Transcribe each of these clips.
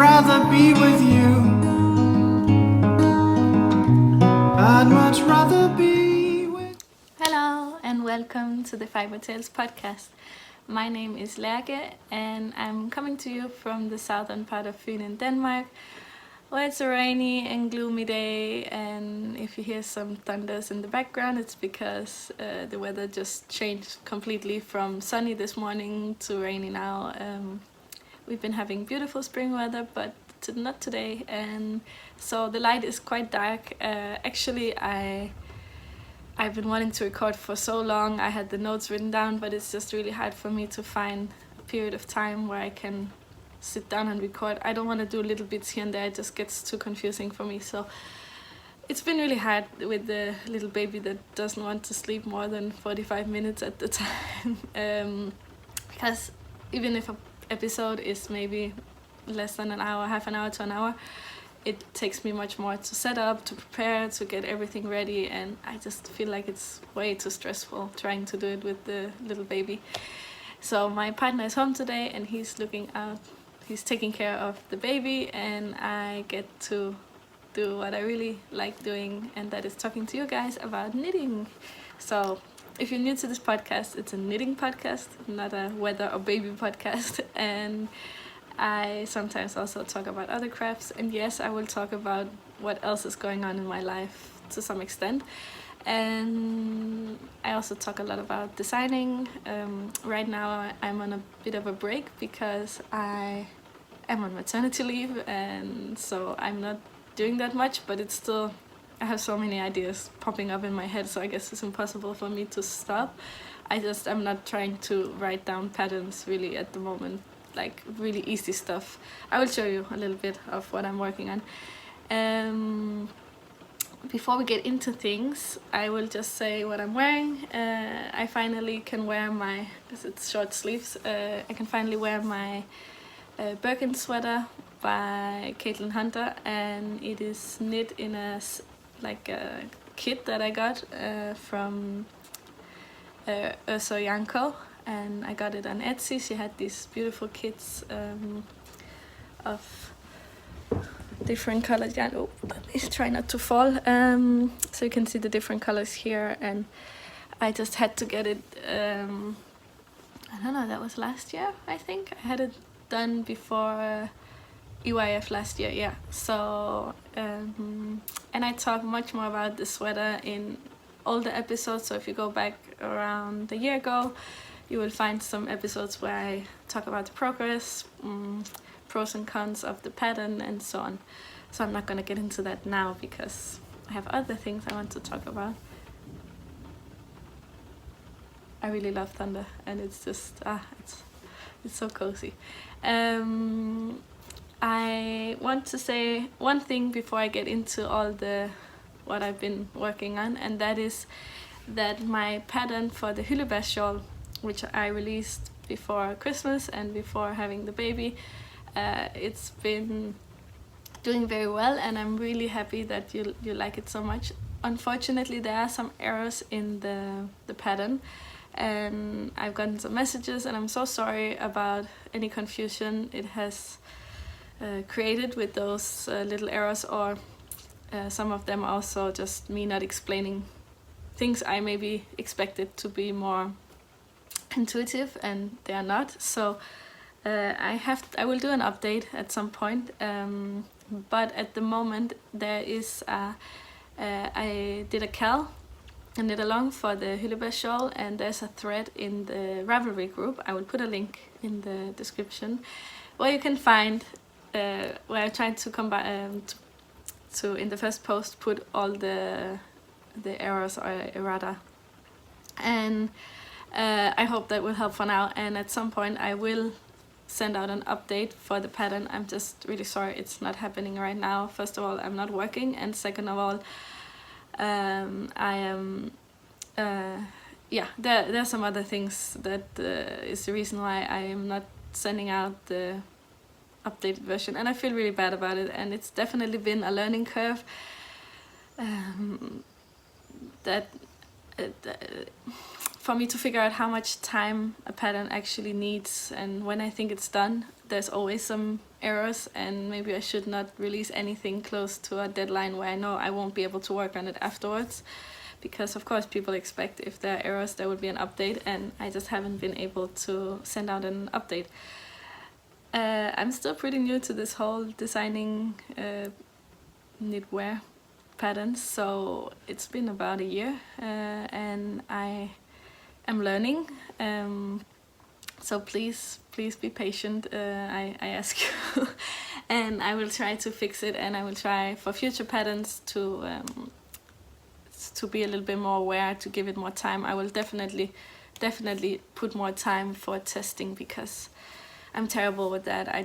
rather be with you. I'd much rather be with. Hello and welcome to the Fibre Tales podcast. My name is Lærke and I'm coming to you from the southern part of Fyn in Denmark, where it's a rainy and gloomy day, and if you hear some thunders in the background, it's because the weather just changed completely from sunny this morning to rainy now. We've been having beautiful spring weather, but not today, and so the light is quite dark. Actually, I've been wanting to record for so long. I had the notes written down, but it's just really hard for me to find a period of time where I can sit down and record. I don't want to do little bits here and there, it just gets too confusing for me. So it's been really hard with the little baby that doesn't want to sleep more than 45 minutes at the time. Because even if an episode is maybe less than an hour, half an hour to an hour, it takes me much more to set up, to prepare, to get everything ready, and I just feel like it's way too stressful trying to do it with the little baby. So my partner is home today and he's looking out, he's taking care of the baby, and I get to do what I really like doing, and that is talking to you guys about knitting. So if you're new to this podcast, it's a knitting podcast, not a weather or baby podcast, and I sometimes also talk about other crafts, and yes, I will talk about what else is going on in my life to some extent. And I also talk a lot about designing. Right now I'm on a bit of a break because I am on maternity leave, and so I'm not doing that much, but it's still, I have so many ideas popping up in my head, so I guess it's impossible for me to stop. I'm not trying to write down patterns really at the moment, like really easy stuff. I will show you a little bit of what I'm working on. Before we get into things, I will just say what I'm wearing. I finally can wear my, because it's short sleeves, I can finally wear my Birkin Sweater by Caitlin Hunter, and it is knit in a kit that I got from Urso Yarn Co, and I got it on Etsy. She had these beautiful kits of different colors. Yeah, oh, let me try not to fall. So you can see the different colors here, and I just had to get it. I don't know, that was last year, I think. I had it done before EYF last year, yeah. So, and I talk much more about the sweater in older episodes. So if you go back around a year ago, you will find some episodes where I talk about the progress, pros and cons of the pattern, and so on. So I'm not gonna get into that now because I have other things I want to talk about. I really love thunder, and it's just it's so cozy. I want to say one thing before I get into all what I've been working on, and that is that my pattern for the Hyldebær shawl, which I released before Christmas and before having the baby, it's been doing very well, and I'm really happy that you like it so much. Unfortunately, there are some errors in the pattern, and I've gotten some messages, and I'm so sorry about any confusion it has created with those little errors, or some of them also just me not explaining things I maybe expected to be more intuitive, and they are not. So I will do an update at some point, but at the moment there is I did a cal and knit along for the Hyldebær shawl, and there's a thread in the Ravelry group. I will put a link in the description where you can find where I tried to combine to in the first post put all the errors or errata, and I hope that will help for now, and at some point I will send out an update for the pattern. I'm just really sorry it's not happening right now. First of all, I'm not working, and second of all, I am there are some other things that is the reason why I am not sending out the updated version, and I feel really bad about it, and it's definitely been a learning curve. That for me to figure out how much time a pattern actually needs, and when I think it's done, there's always some errors, and maybe I should not release anything close to a deadline where I know I won't be able to work on it afterwards, because of course people expect if there are errors there would be an update, and I just haven't been able to send out an update. I'm still pretty new to this whole designing knitwear patterns, so it's been about a year, and I am learning. So please be patient, I ask you. And I will try to fix it, and I will try for future patterns to be a little bit more aware, to give it more time. I will definitely put more time for testing, because I'm terrible with that. I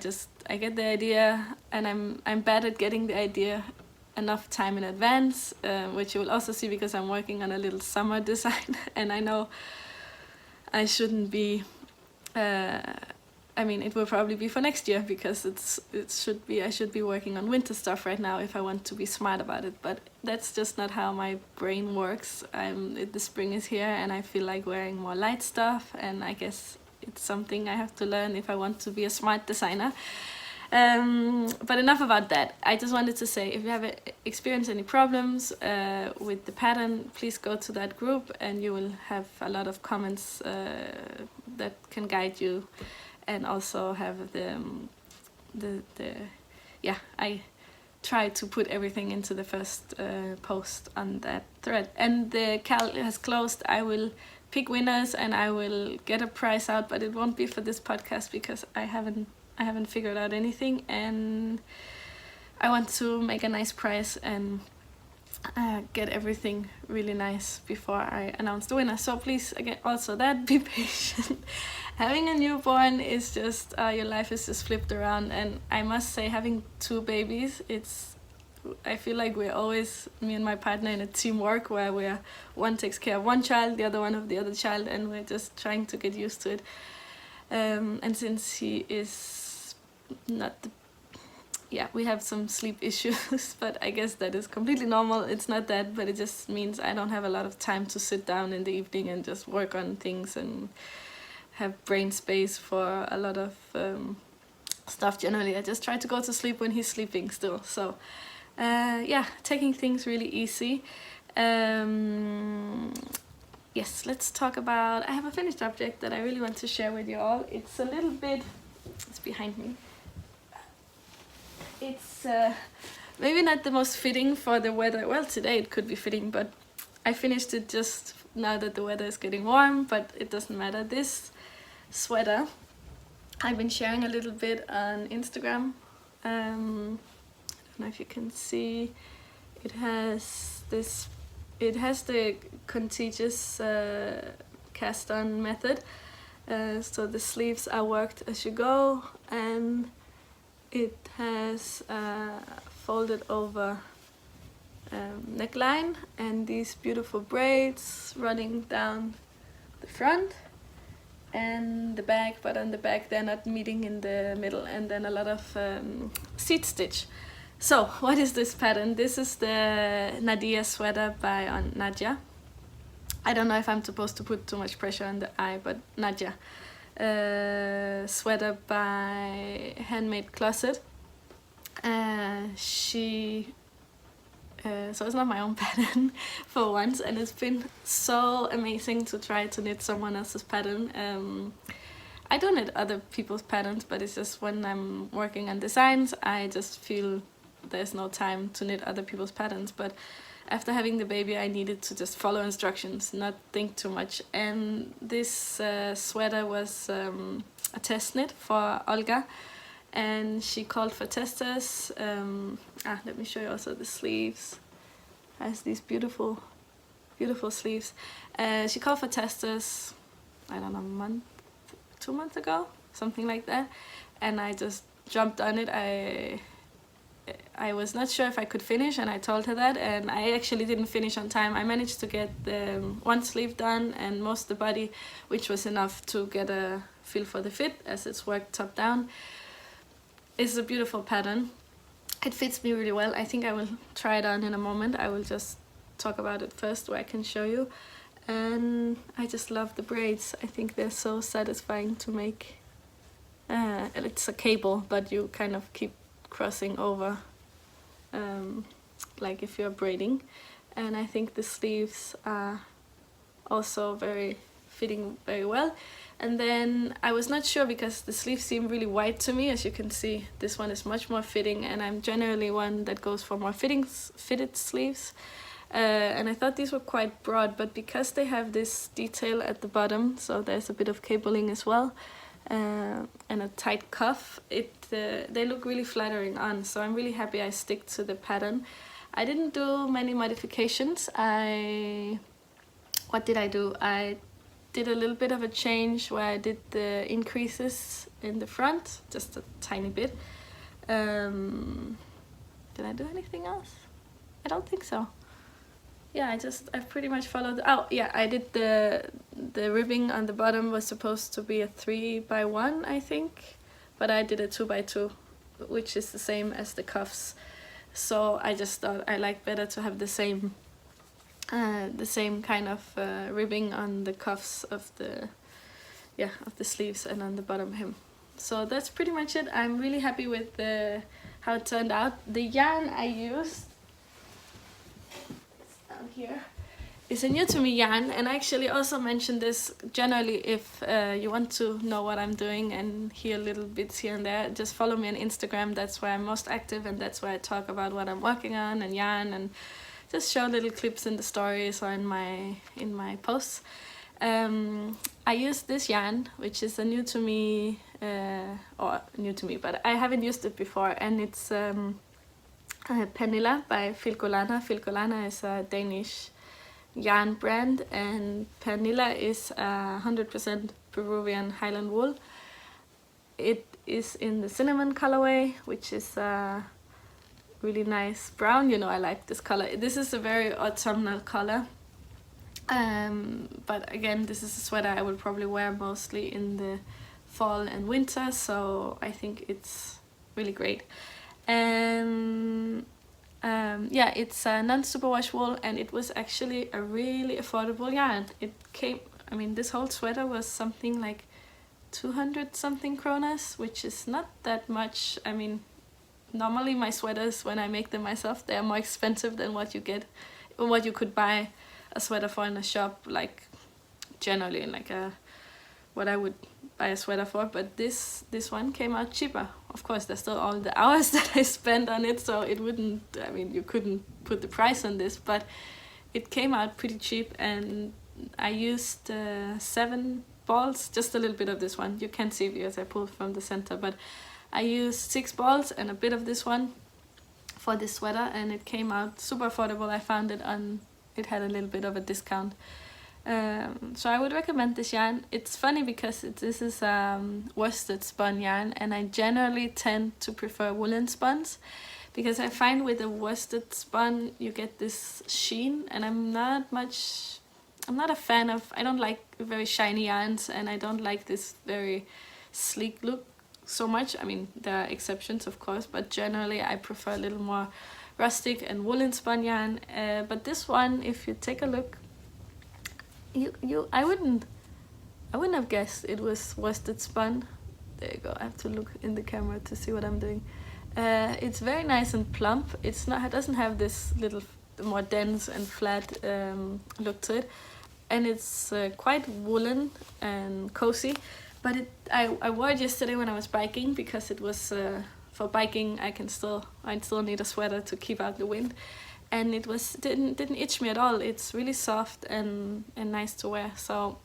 get the idea, and I'm bad at getting the idea enough time in advance, which you will also see because I'm working on a little summer design, and I know I shouldn't be. I mean, it will probably be for next year, because I should be working on winter stuff right now if I want to be smart about it. But that's just not how my brain works. The spring is here, and I feel like wearing more light stuff, and I guess it's something I have to learn if I want to be a smart designer. But enough about that. I just wanted to say, if you have experienced any problems with the pattern, please go to that group, and you will have a lot of comments that can guide you, and also have I try to put everything into the first post on that thread. And the cal has closed. I will pick winners, and I will get a prize out, but it won't be for this podcast, because I haven't figured out anything, and I want to make a nice prize and get everything really nice before I announce the winner. So please, again, also that, be patient. Having a newborn is just, your life is just flipped around, and I must say, having 2 babies, I feel like we're always, me and my partner, in a teamwork where one takes care of one child, the other one of the other child, and we're just trying to get used to it. And since he is not we have some sleep issues, but I guess that is completely normal. It's not that, but it just means I don't have a lot of time to sit down in the evening and just work on things and have brain space for a lot of stuff. Generally, I just try to go to sleep when he's sleeping still. So taking things really easy. Yes, let's talk about, I have a finished object that I really want to share with you all. It's a little bit, it's behind me. It's maybe not the most fitting for the weather. Well, today it could be fitting, but I finished it just now that the weather is getting warm, but it doesn't matter. This sweater, I've been sharing a little bit on Instagram. I don't know if you can see. It has the contagious cast-on method. So the sleeves are worked as you go, and it has a folded over neckline and these beautiful braids running down the front and the back, but on the back they're not meeting in the middle, and then a lot of seat stitch. So what is this pattern? This is the Nadia Sweater by Nadia. I don't know if I'm supposed to put too much pressure on the I, but Nadia. Sweater by Handmade Closet. So it's not my own pattern for once, and it's been so amazing to try to knit someone else's pattern. I do knit other people's patterns, but it's just when I'm working on designs, I just feel there's no time to knit other people's patterns. But after having the baby, I needed to just follow instructions, not think too much. And this sweater was a test knit for Olga, and she called for testers. Let me show you also the sleeves. Has these beautiful, beautiful sleeves. She called for testers, I don't know, 2 months ago, something like that. And I just jumped on it. I was not sure if I could finish, and I told her that, and I actually didn't finish on time. I managed to get the one sleeve done and most of the body, which was enough to get a feel for the fit, as it's worked top down. It's a beautiful pattern. It fits me really well. I think I will try it on in a moment. I will just talk about it first where I can show you. And I just love the braids. I think they're so satisfying to make. It's a cable, but you kind of keep crossing over, like if you're braiding. And I think the sleeves are also fitting very well. And then I was not sure because the sleeves seem really wide to me. As you can see, this one is much more fitting, and I'm generally one that goes for more fitted sleeves. And I thought these were quite broad, but because they have this detail at the bottom, so there's a bit of cabling as well, and a tight cuff, they look really flattering on. So I'm really happy I stick to the pattern. I didn't do many modifications. What did I do? I did a little bit of a change where I did the increases in the front, just a tiny bit. Did I do anything else? I don't think so. Yeah, I pretty much followed. Oh yeah, I did the ribbing on the bottom was supposed to be a 3x1, I think, but I did a 2x2, which is the same as the cuffs. So I just thought I liked better to have the same kind of ribbing on the cuffs of the sleeves and on the bottom hem. So that's pretty much it. I'm really happy with how it turned out. The yarn I used down here is a new to me yarn, and I actually also mentioned this generally if you want to know what I'm doing and hear little bits here and there, just follow me on Instagram. That's where I'm most active, and that's where I talk about what I'm working on and yarn, and just show little clips in the stories or in my posts. I used this yarn, which is a new to me, but I haven't used it before, and it's Pernilla by Filcolana. Filcolana is a Danish yarn brand, and Pernilla is 100% Peruvian Highland wool. It is in the cinnamon colorway, which is really nice brown. You know, I like this color. This is a very autumnal color, but again, this is a sweater I will probably wear mostly in the fall and winter, so I think it's really great. And yeah, it's a non-superwash wool, and it was actually a really affordable yarn. It came, I mean, this whole sweater was something like 200 something kronas, which is not that much. I mean, normally my sweaters, when I make them myself, they are more expensive than what you could buy a sweater for in a shop, like generally like what I would buy a sweater for. But this one came out cheaper. Of course, there's still all the hours that I spent on it, so it wouldn't, I mean, you couldn't put the price on this, but it came out pretty cheap. And I used 7 balls, just a little bit of this one. You can't see because I pulled from the center, but I used 6 balls and a bit of this one for this sweater, and it came out super affordable. I found it had a little bit of a discount. So I would recommend this yarn. It's funny because this is worsted spun yarn, and I generally tend to prefer woolen spuns, because I find with a worsted spun you get this sheen, and I'm not a fan of, I don't like very shiny yarns, and I don't like this very sleek look so much. I mean, there are exceptions of course, but generally I prefer a little more rustic and woolen spun yarn. But this one, if you take a look, I wouldn't have guessed it was worsted spun. There you go. I have to look in the camera to see what I'm doing. It's very nice and plump. It doesn't have this little more dense and flat look to it, and it's quite woolen and cozy. But I wore it yesterday when I was biking, because it was for biking. I still need a sweater to keep out the wind, and it didn't itch me at all. It's really soft and nice to wear. So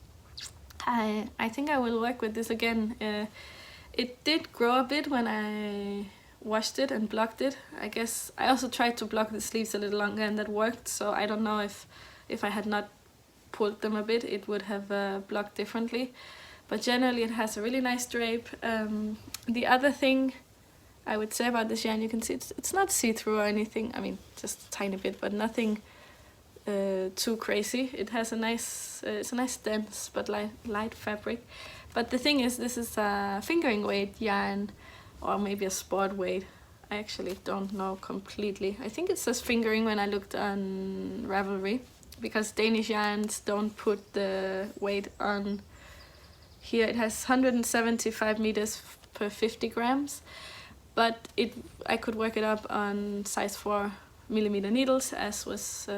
I think I will work with this again. It did grow a bit when I washed it and blocked it. I guess I also tried to block the sleeves a little longer, and that worked. So I don't know if I had not pulled them a bit, it would have blocked differently. But generally it has a really nice drape. The other thing I would say about this yarn, you can see it's not see-through or anything. I mean, just a tiny bit, but nothing too crazy. It has it's a nice dense but light fabric. But the thing is, this is a fingering weight yarn, or maybe a sport weight. I actually don't know completely. I think it says fingering when I looked on Ravelry, because Danish yarns don't put the weight on here. It has 175 meters per 50 grams, but I could work it up on size 4mm needles, as was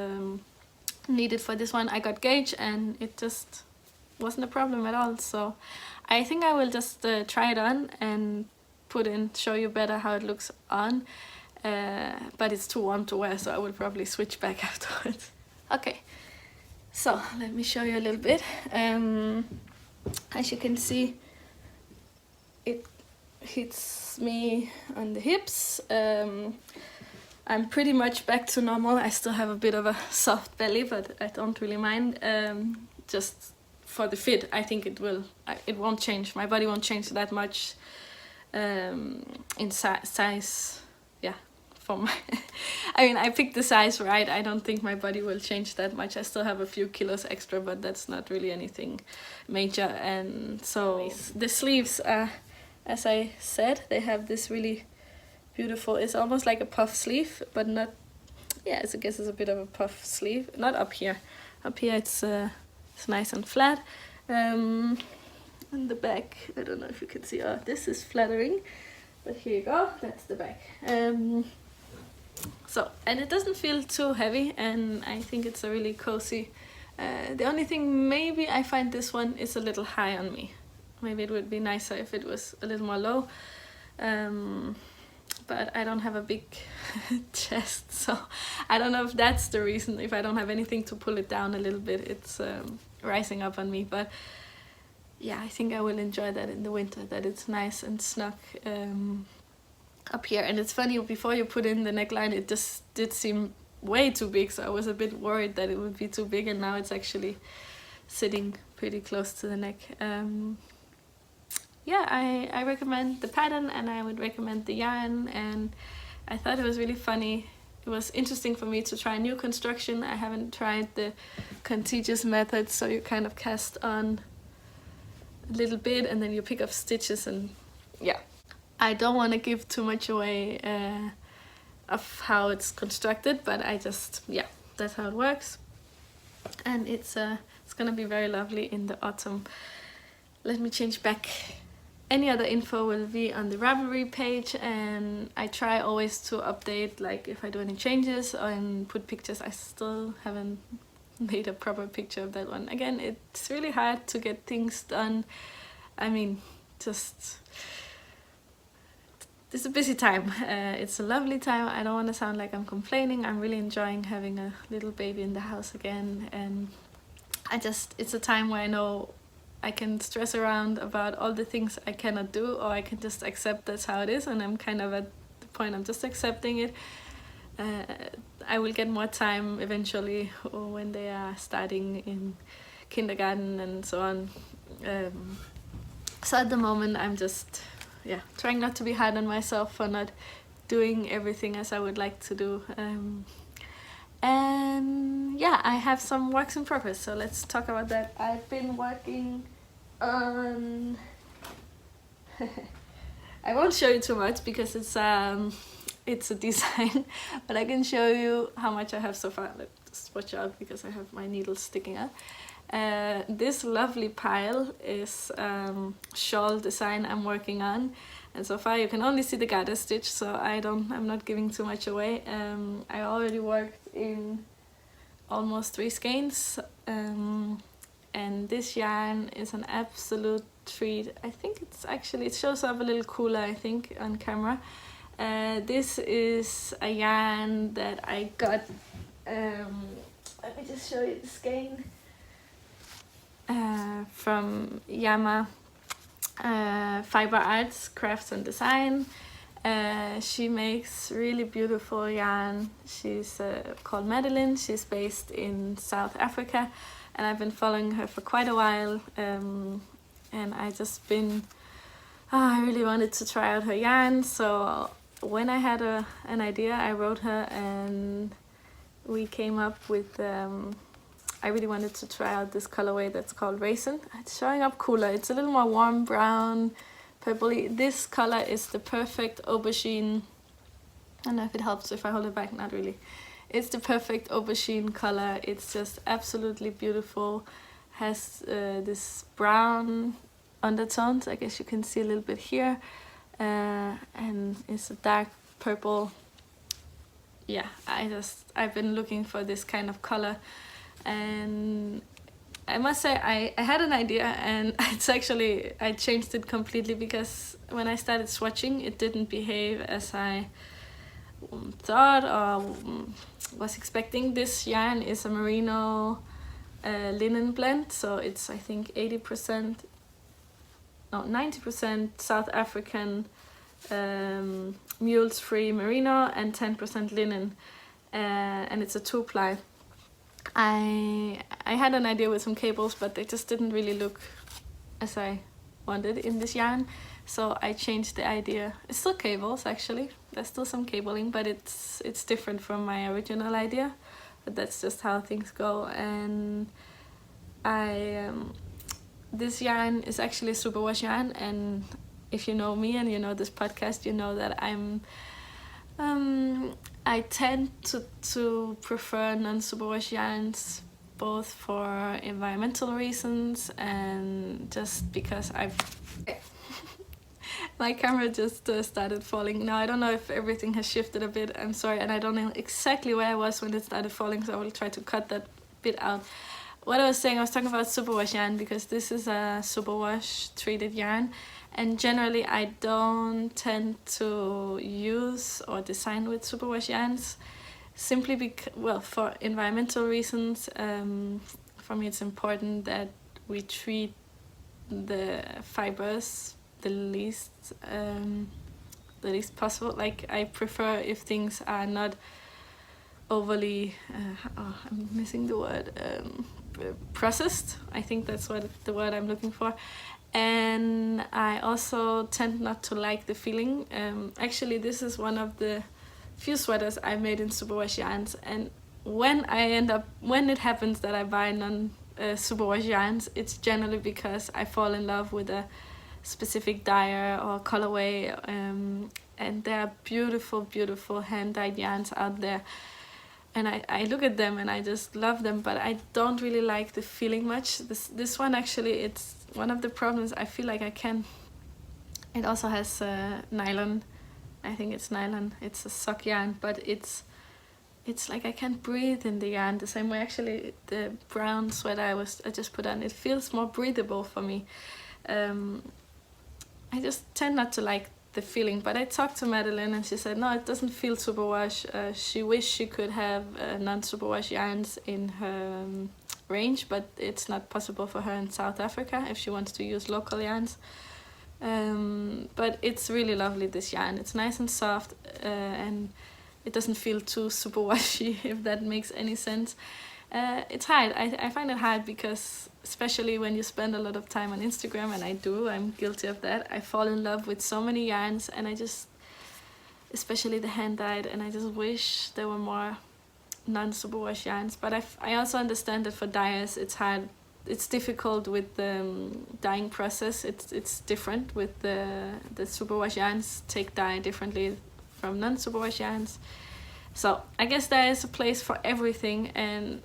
needed for this one. I got gauge and it just wasn't a problem at all, so I think I will just try it on and show you better how it looks on, but it's too warm to wear, so I will probably switch back afterwards. Okay, so let me show you a little bit. As you can see, it hits me on the hips. I'm pretty much back to normal. I still have a bit of a soft belly, but I don't really mind. Just for the fit, I think it won't change. My body won't change that much in size. Yeah, for my I mean, I picked the size right. I don't think my body will change that much. I still have a few kilos extra, but that's not really anything major. And so the sleeves are, as I said, they have this really beautiful, it's almost like a puff sleeve, but not, yeah, I guess it's a bit of a puff sleeve. Not up here. Up here it's nice and flat. In the back, I don't know if you can see, oh, this is flattering, but here you go, that's the back. So, and it doesn't feel too heavy, and I think it's a really cozy. The only thing, maybe I find this one is a little high on me. Maybe it would be nicer if it was a little more low. But I don't have a big chest, so I don't know if that's the reason. If I don't have anything to pull it down a little bit, it's rising up on me. But yeah, I think I will enjoy that in the winter, that it's nice and snug up here. And it's funny, before you put in the neckline, it just did seem way too big, so I was a bit worried that it would be too big, and now it's actually sitting pretty close to the neck. Yeah, I recommend the pattern, and I would recommend the yarn, and I thought it was really funny. It was interesting for me to try a new construction. I haven't tried the contiguous method, so you kind of cast on a little bit and then you pick up stitches, and yeah. I don't want to give too much away of how it's constructed, but I just, yeah, that's how it works. And it's gonna be very lovely in the autumn. Let me change back. Any other info will be on the Ravelry page, and I try always to update, like if I do any changes and put pictures. I still haven't made a proper picture of that one. Again, it's really hard to get things done. I mean, just, it's a busy time. It's a lovely time. I don't want to sound like I'm complaining. I'm really enjoying having a little baby in the house again, and it's a time where I know I can stress around about all the things I cannot do, or I can just accept that's how it is, and I'm kind of at the point I'm just accepting it. I will get more time eventually when they are starting in kindergarten and so on. So at the moment I'm just, yeah, trying not to be hard on myself for not doing everything as I would like to do. And yeah, I have some works in progress, so let's talk about that. I've been working on I won't show you too much because it's a design, but I can show you how much I have so far. Let's watch out because I have my needles sticking out. This lovely pile is Shawl Design I'm working on, and so far you can only see the garter stitch, so I'm not giving too much away. I already worked in almost 3 skeins, and this yarn is an absolute treat. I think it shows up a little cooler, I think, on camera. This is a yarn that I got, let me just show you the skein, from Yama, Fibre Arts, Crafts and Design. She makes really beautiful yarn. She's called Madeline. She's based in South Africa, and I've been following her for quite a while, and I really wanted to try out her yarn. So when I had an idea, I wrote her, and we came up with, I really wanted to try out this colorway that's called Raisin. It's showing up cooler. It's a little more warm brown, purpley. This color is the perfect aubergine. I don't know if it helps if I hold it back, not really. It's the perfect aubergine color. It's just absolutely beautiful. Has this brown undertones, I guess you can see a little bit here. and it's a dark purple. Yeah, I've been looking for this kind of color, and I must say I had an idea, and it's actually, I changed it completely, because when I started swatching it didn't behave as I thought or was expecting. This yarn is a merino linen blend, so it's, I think, 80%, no, 90% South African mules free merino and 10% linen, and it's a 2-ply. I had an idea with some cables, but they just didn't really look as I wanted in this yarn, so I changed the idea. It's still cables, actually, there's still some cabling, but it's different from my original idea, but that's just how things go. And this yarn is actually a superwash yarn, and if you know me and you know this podcast, you know that I tend to prefer non-superwash yarns, both for environmental reasons and just because my camera just started falling. Now I don't know if everything has shifted a bit, I'm sorry, and I don't know exactly where I was when it started falling, so I will try to cut that bit out. What I was saying, I was talking about superwash yarn because this is a superwash treated yarn, and generally I don't tend to use or design with superwash yarns, simply because, well, for environmental reasons. For me it's important that we treat the fibers the least possible. Like, I prefer if things are not overly I'm missing the word, processed. I think that's what the word I'm looking for. And I also tend not to like the feeling. Actually, this is one of the few sweaters I made in superwash yarns, and when it happens that I buy non-superwash yarns, it's generally because I fall in love with a specific dyer or colorway, and there are beautiful, beautiful hand-dyed yarns out there, and I look at them and I just love them, but I don't really like the feeling much. This one, actually, it's one of the problems. I feel like I can. It also has nylon. I think it's nylon. It's a sock yarn, but it's like I can't breathe in the yarn the same way. Actually, the brown sweater I just put on, it feels more breathable for me. I just tend not to like the feeling, but I talked to Madeline and she said no, it doesn't feel superwash. She wished she could have non-superwash yarns in her range, but it's not possible for her in South Africa if she wants to use local yarns. But it's really lovely, this yarn. It's nice and soft, and it doesn't feel too superwashy, if that makes any sense. It's hard. I find it hard because, especially when you spend a lot of time on Instagram, and I do, I'm guilty of that, I fall in love with so many yarns, and I just, especially the hand-dyed, and I just wish there were more non-superwash yarns. But I also understand that for dyers it's hard. It's difficult with the dyeing process. It's different with the superwash yarns. Take dye differently from non-superwash yarns. So I guess there is a place for everything, and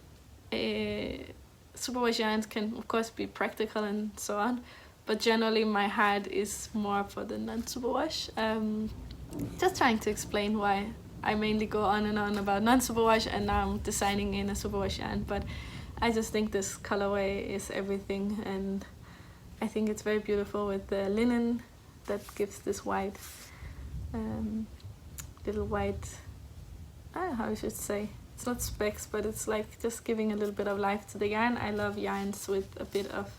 superwash yarns can of course be practical and so on, but generally my heart is more for the non-superwash. Just trying to explain why I mainly go on and on about non-superwash, and now I'm designing in a superwash yarn, but I just think this colorway is everything, and I think it's very beautiful with the linen that gives this white, little white, I don't know how I should say, it's not specks, but it's like just giving a little bit of life to the yarn. I love yarns with a bit of,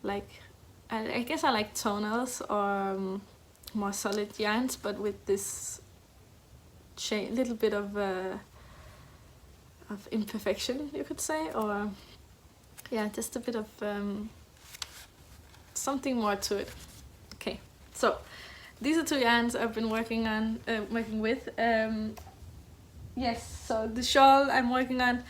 like, I guess I like tonals or more solid yarns, but with this little bit of imperfection, you could say, or yeah, just a bit of something more to it. Okay, so these are two yarns I've been working with. Yes, so the shawl I'm working on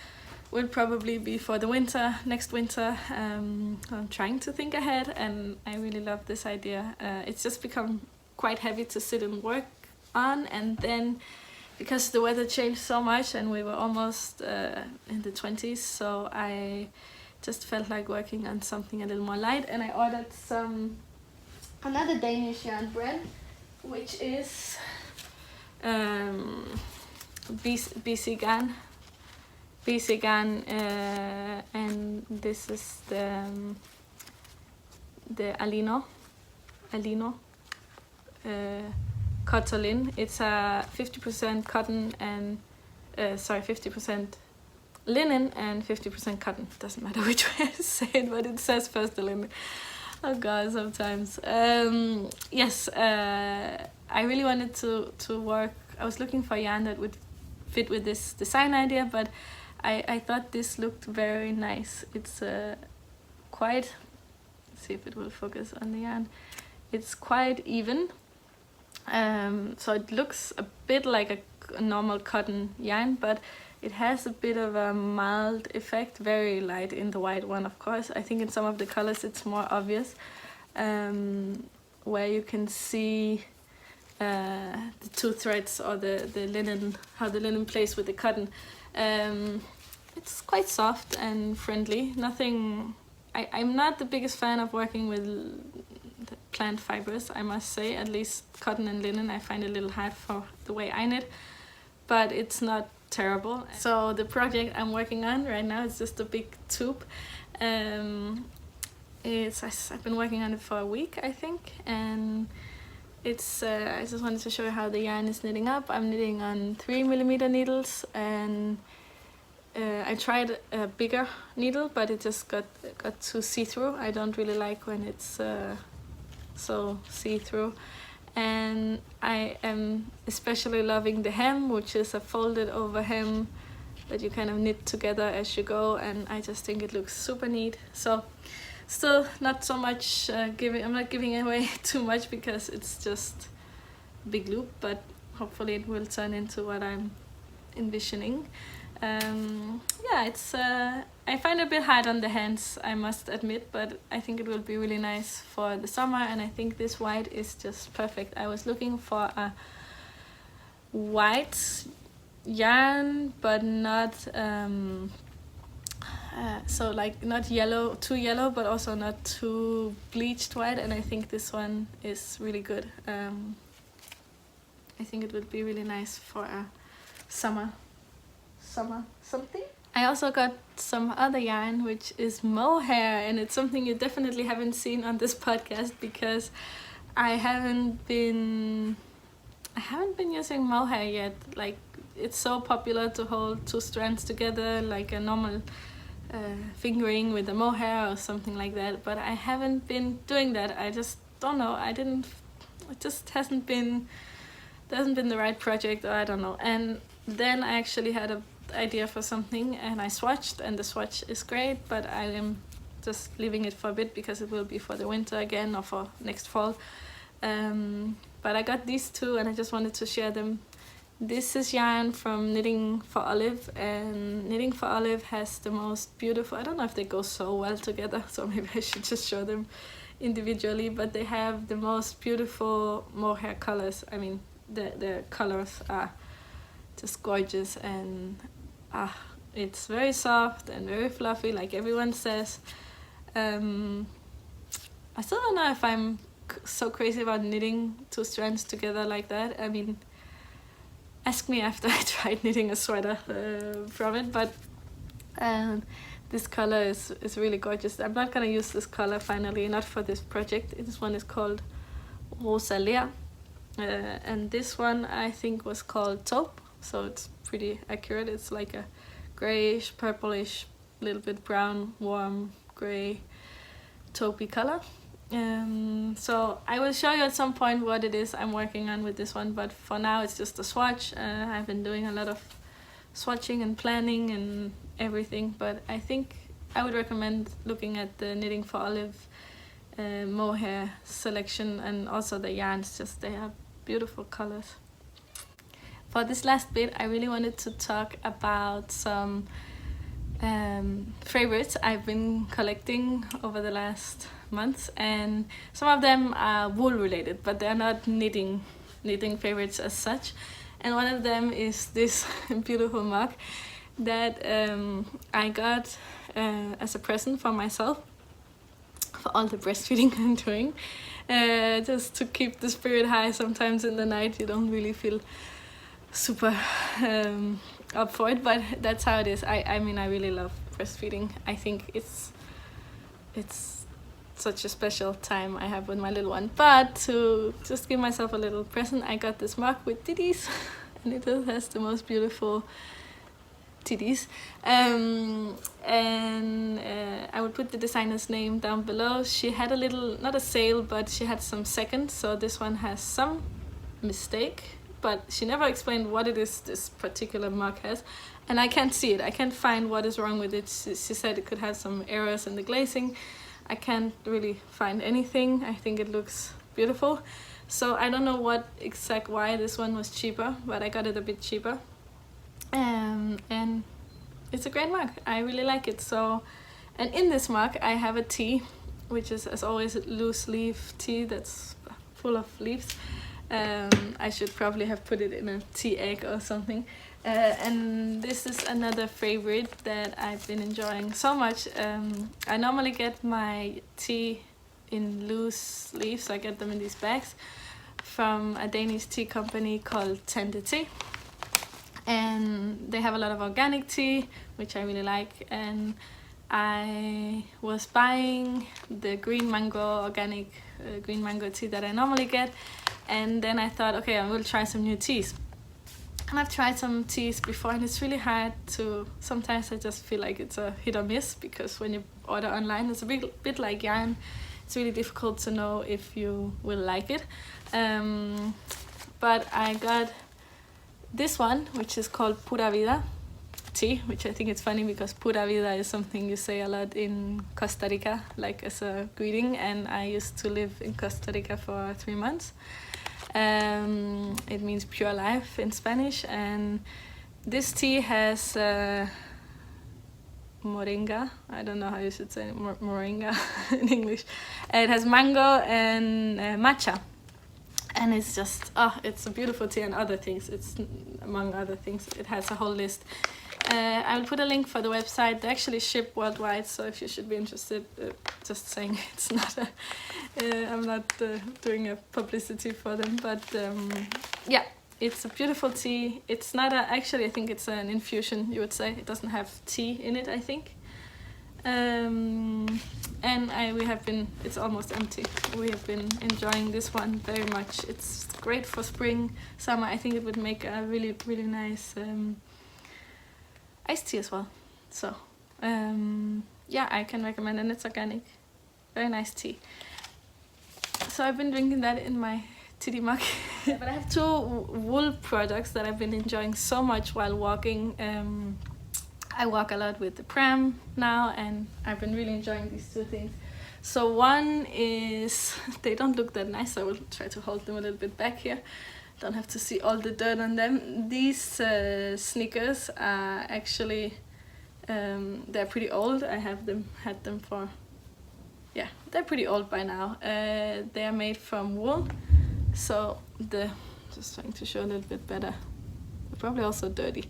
will probably be for the winter, next winter. I'm trying to think ahead, and I really love this idea. It's just become quite heavy to sit and work on, and then because the weather changed so much and we were almost in the 20s, so I just felt like working on something a little more light, and I ordered another Danish yarn brand. which is BC Garn. BC Garn, and this is the Allino cotton. It's a 50% cotton and 50% linen and 50% cotton. Doesn't matter which way I say it, but it says first the linen. Oh god, sometimes. Yes, I really wanted to work. I was looking for yarn that would fit with this design idea, but I thought this looked very nice. It's quite, let's see if it will focus on the yarn. It's quite even, so it looks a bit like a normal cotton yarn, but it has a bit of a mild effect, very light in the white one, of course. I think in some of the colors it's more obvious, where you can see the two threads or the linen, how the linen plays with the cotton. It's quite soft and friendly. Nothing. I'm not the biggest fan of working with plant fibers, I must say. At least cotton and linen I find a little hard for the way I knit, but it's not terrible. So the project I'm working on right now is just a big tube. I've been working on it for a week, I think, and it's I just wanted to show you how the yarn is knitting up. I'm knitting on 3mm needles, and I tried a bigger needle, but it just got too see-through. I don't really like when it's so see-through. And I am especially loving the hem, which is a folded over hem that you kind of knit together as you go, and I just think it looks super neat. So still not so much I'm not giving away too much because it's just a big loop, but hopefully it will turn into what I'm envisioning. Yeah, it's I find it a bit hard on the hands, I must admit, but I think it will be really nice for the summer, and I think this white is just perfect. I was looking for a white yarn, but not so like not yellow, too yellow, but also not too bleached white, and I think this one is really good. I think it would be really nice for a summer something. I also got some other yarn, which is Mohair, and it's something you definitely haven't seen on this podcast because I haven't been using Mohair yet. Like, it's so popular to hold two strands together like a normal fingering with a Mohair or something like that, but I haven't been doing that. I just don't know. It just hasn't been the right project, or I don't know. And then I actually had a idea for something, and I swatched, and the swatch is great, but I am just leaving it for a bit because it will be for the winter again or for next fall. But I got these two and I just wanted to share them. This is yarn from Knitting for Olive, and Knitting for Olive has the most beautiful, I don't know if they go so well together, so maybe I should just show them individually, but they have the most beautiful mohair colors. I mean, the colors are just gorgeous, and it's very soft and very fluffy, like everyone says. I still don't know if I'm so crazy about knitting two strands together like that. I mean, ask me after I tried knitting a sweater from it, but this color is really gorgeous. I'm not gonna use this color finally, not for this project. This one is called Rosa, and this one I think was called Taupe, so it's pretty accurate. It's like a grayish, purplish, little bit brown, warm gray, taupey color. So I will show you at some point what it is I'm working on with this one, but for now it's just a swatch. I've been doing a lot of swatching and planning and everything, but I think I would recommend looking at the Knitting for Olive mohair selection, and also the yarns, just they have beautiful colors. For this last bit, I really wanted to talk about some favorites I've been collecting over the last months, and some of them are wool related, but they're not knitting favorites as such. And one of them is this beautiful mug that I got as a present for myself for all the breastfeeding I'm doing, just to keep the spirit high. Sometimes in the night you don't really feel super up for it, but that's how it is. I mean, I really love breastfeeding. I think it's such a special time I have with my little one. But to just give myself a little present, I got this mug with titties and it has the most beautiful titties. I will put the designer's name down below. She had a little, not a sale, but she had some seconds, so this one has some mistake, but she never explained what it is this particular mug has, and I can't see it. I can't find what is wrong with it. She said it could have some errors in the glazing. I can't really find anything. I think it looks beautiful. So I don't know why this one was cheaper, but I got it a bit cheaper. And it's a great mug. I really like it. So, and in this mug I have a tea, which is, as always, a loose leaf tea that's full of leaves. I should probably have put it in a tea egg or something. And this is another favorite that I've been enjoying so much. I normally get my tea in loose leaves. I get them in these bags from a Danish tea company called Tante Tea. And they have a lot of organic tea, which I really like. And I was buying the green mango, organic green mango tea that I normally get. And then I thought, okay, I will try some new teas. And I've tried some teas before, and it's really hard to, sometimes I just feel like it's a hit or miss, because when you order online, it's a bit like yarn. It's really difficult to know if you will like it. But I got this one, which is called Pura Vida tea, which I think it's funny because Pura Vida is something you say a lot in Costa Rica, like as a greeting, and I used to live in Costa Rica for 3 months. It means pure life in Spanish, and this tea has moringa. I don't know how you should say moringa in English. It has mango and matcha. And it's just, it's a beautiful tea, and other things. It's, among other things, it has a whole list. I will put a link for the website. They actually ship worldwide, so if you should be interested, just saying, it's not I'm not doing a publicity for them, but yeah, it's a beautiful tea. It's not actually, I think it's an infusion, you would say. It doesn't have tea in it, I think. And it's almost empty. We have been enjoying this one very much. It's great for spring, summer. I think it would make a really, really nice iced tea as well. So yeah, I can recommend, and it's organic. Very nice tea. So I've been drinking that in my titty mug. But I have 2 wool products that I've been enjoying so much while walking. I walk a lot with the pram now, and I've been really enjoying these 2 things. So one is, they don't look that nice, so I will try to hold them a little bit back here. Don't have to see all the dirt on them. These sneakers are actually, they're pretty old. I had them for, yeah, they're pretty old by now. They are made from wool, so just trying to show a little bit better. They're probably also dirty.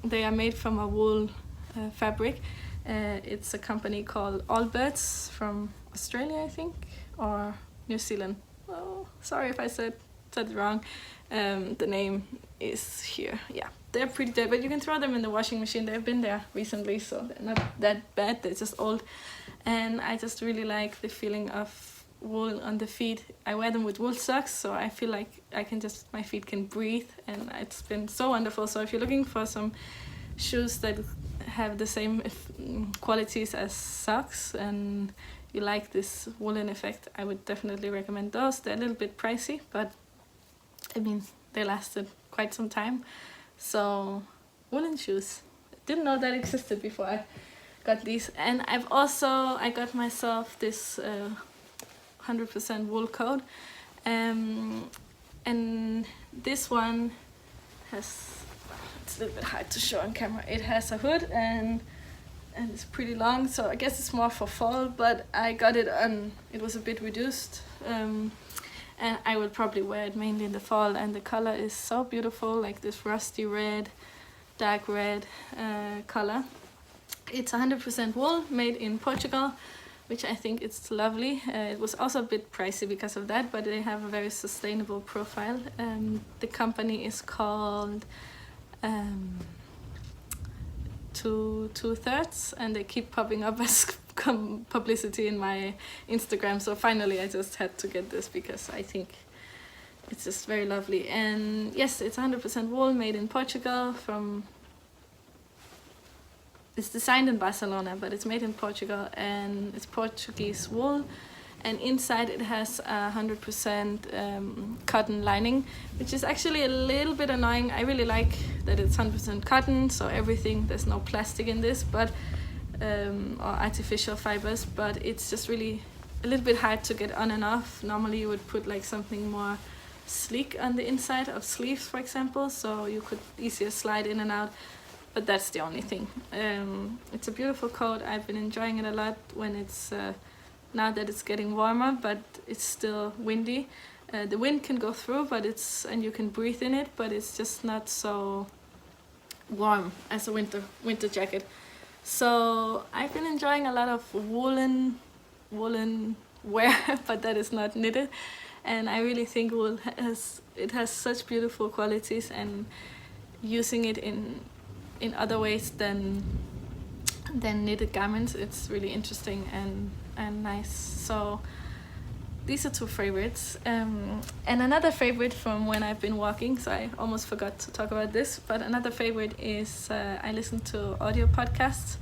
They are made from a wool fabric. It's a company called Allbirds from Australia, I think, or New Zealand. Oh, sorry if I said it wrong. The name is here. Yeah, they're pretty dirty, but you can throw them in the washing machine. They've been there recently, so they're not that bad. They're just old, and I just really like the feeling of wool on the feet. I wear them with wool socks, so I feel like my feet can breathe, and it's been so wonderful. So if you're looking for some shoes that have the same qualities as socks and you like this woolen effect, I would definitely recommend those. They're a little bit pricey, but I mean, they lasted quite some time. So woolen shoes, didn't know that existed before I got these. And I got myself this 100% wool coat, and this one has, it's a little bit hard to show on camera. It has a hood and it's pretty long, so I guess it's more for fall, but I got it on, it was a bit reduced, and I will probably wear it mainly in the fall, and the color is so beautiful, like this rusty red, dark red color. It's 100% wool, made in Portugal, which I think it's lovely. It was also a bit pricey because of that, but they have a very sustainable profile. The company is called Two Thirds, and they keep popping up as publicity in my Instagram. So finally I just had to get this because I think it's just very lovely. And yes, it's 100% wool, made in Portugal. It's designed in Barcelona, but it's made in Portugal, and it's Portuguese wool. And inside it has 100% cotton lining, which is actually a little bit annoying. I really like that it's 100% cotton, so everything, there's no plastic in this, but or artificial fibers, but it's just really a little bit hard to get on and off. Normally you would put like something more sleek on the inside of sleeves, for example, so you could easier slide in and out, but that's the only thing. It's a beautiful coat. I've been enjoying it a lot when it's now that it's getting warmer, but it's still windy. The wind can go through, but and you can breathe in it, but it's just not so warm as a winter jacket. So I've been enjoying a lot of woolen wear, but that is not knitted. And I really think wool has such beautiful qualities, and using it in other ways than knitted garments, it's really interesting and nice. So these are two favorites, and another favorite from when I've been walking, so I almost forgot to talk about this, but another favorite is I listen to audio podcasts,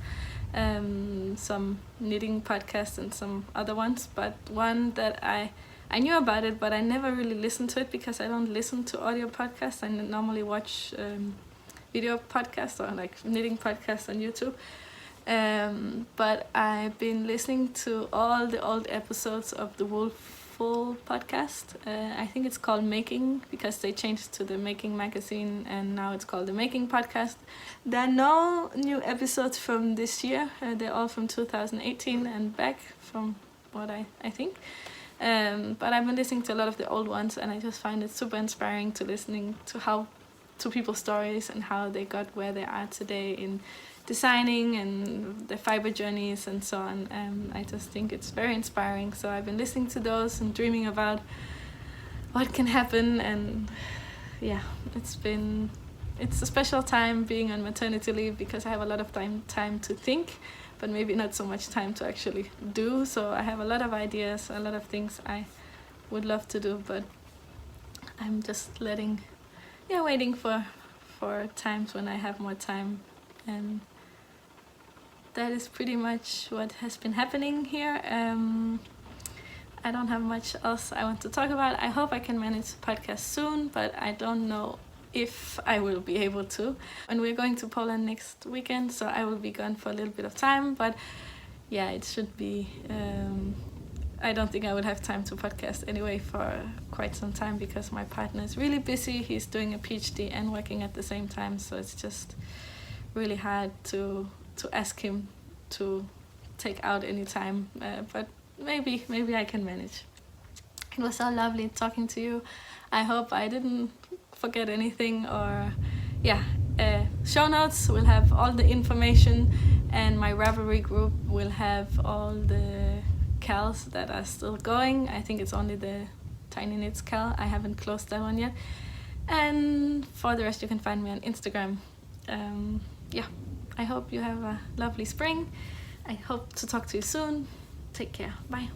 some knitting podcasts and some other ones, but one that I knew about it, but I never really listened to it because I don't listen to audio podcasts. I normally watch video podcasts or like knitting podcasts on YouTube. But I've been listening to all the old episodes of the Woolful podcast. I think it's called Making because they changed to the Making magazine, and now it's called the Making podcast. There are no new episodes from this year. They're all from 2018 and back, from what I think. But I've been listening to a lot of the old ones, and I just find it super inspiring to listening to people's stories and how they got where they are today in designing and the fiber journeys and so on. I just think it's very inspiring. So I've been listening to those and dreaming about what can happen, and yeah, it's a special time being on maternity leave because I have a lot of time to think, but maybe not so much time to actually do. So I have a lot of ideas, a lot of things I would love to do, but I'm just waiting for times when I have more time. And that is pretty much what has been happening here. I don't have much else I want to talk about. I hope I can manage the podcast soon, but I don't know if I will be able to. And we're going to Poland next weekend, so I will be gone for a little bit of time, but yeah, it should be I don't think I would have time to podcast anyway for quite some time because my partner is really busy. He's doing a PhD and working at the same time, so it's just really hard to ask him to take out any time, but maybe I can manage. It was so lovely talking to you. I hope I didn't forget anything, or show notes will have all the information, and my Ravelry group will have all the cals that are still going. I think it's only the Tiny Knits cal. I haven't closed that one yet. And for the rest you can find me on Instagram. I hope you have a lovely spring. I hope to talk to you soon. Take care. Bye.